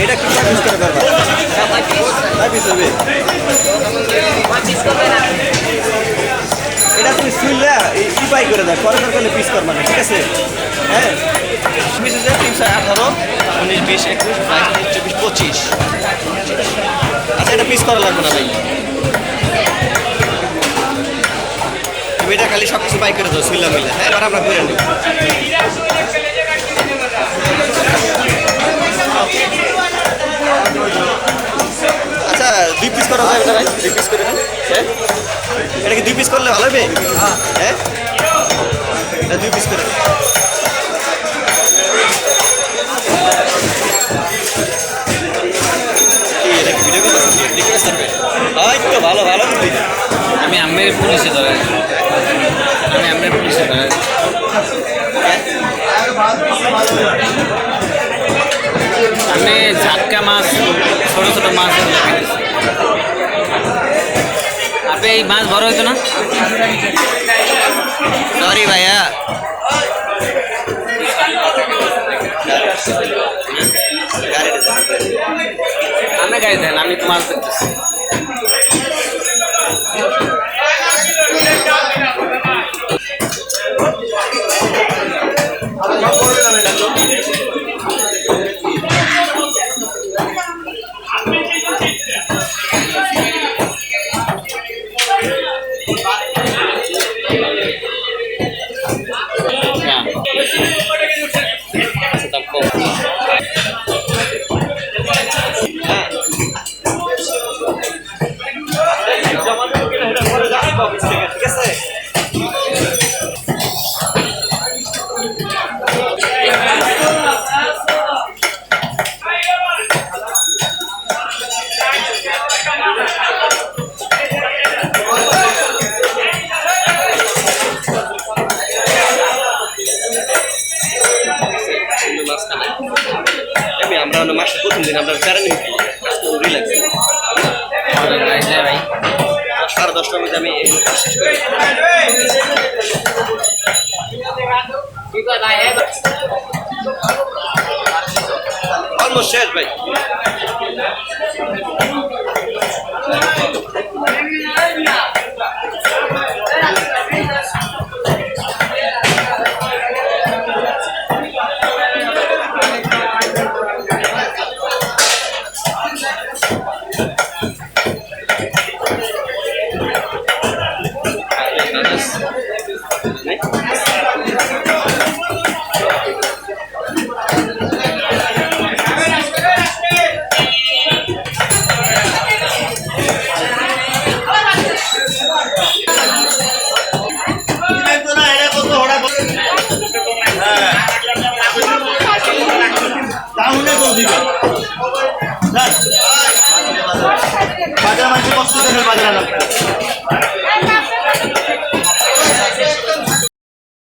এটা কি পিস করে পারবা? পিস হবে। এটা তুমি শুনলে ই পাই করে দেয় পরে করলে পিস করবা না, ঠিক আছে? হ্যাঁ, পিস হচ্ছে 318, 19, 20, 21, 22, 23, 24, 25। আচ্ছা, এটা পিস করা লাগবে না ভাই, তুমি এটা খালি সব কিছু পাই করে দাও শুনলাম মিলে। হ্যাঁ, এবার আমরা করে নিই। আচ্ছা, 2 পিস করা যাবে না ভাই? 2 পিস করে দেন। হ্যাঁ, এটা কি 2 পিস করলে ভালো হবে? হ্যাঁ, এটা 2 পিস করে। ভিডিও করতেছি, রিকোয়েস্ট করবে। তো ভালো ভালো দিদি। আমি আমের পুলিশে ধরে, আমি আমের পুলিশে ধরে। আমি ঝাটকা মাছ, ছোট ছোট মাছ আপনি এই মাছ বড় হইতো না। সরি ভাইয়া, আমি গাড়ি দেন, আমি তো মাছ দেখতেছি। ঠিক আছে? আমরা মাসের প্রথম দিন আমরা প্যারানি রিল্যাক্স ভাই 10:30টার মধ্যে আমি শেষ করি। অলমোস্ট শেষ ভাই। বাজার মাঝে কষ্ট করে বাজার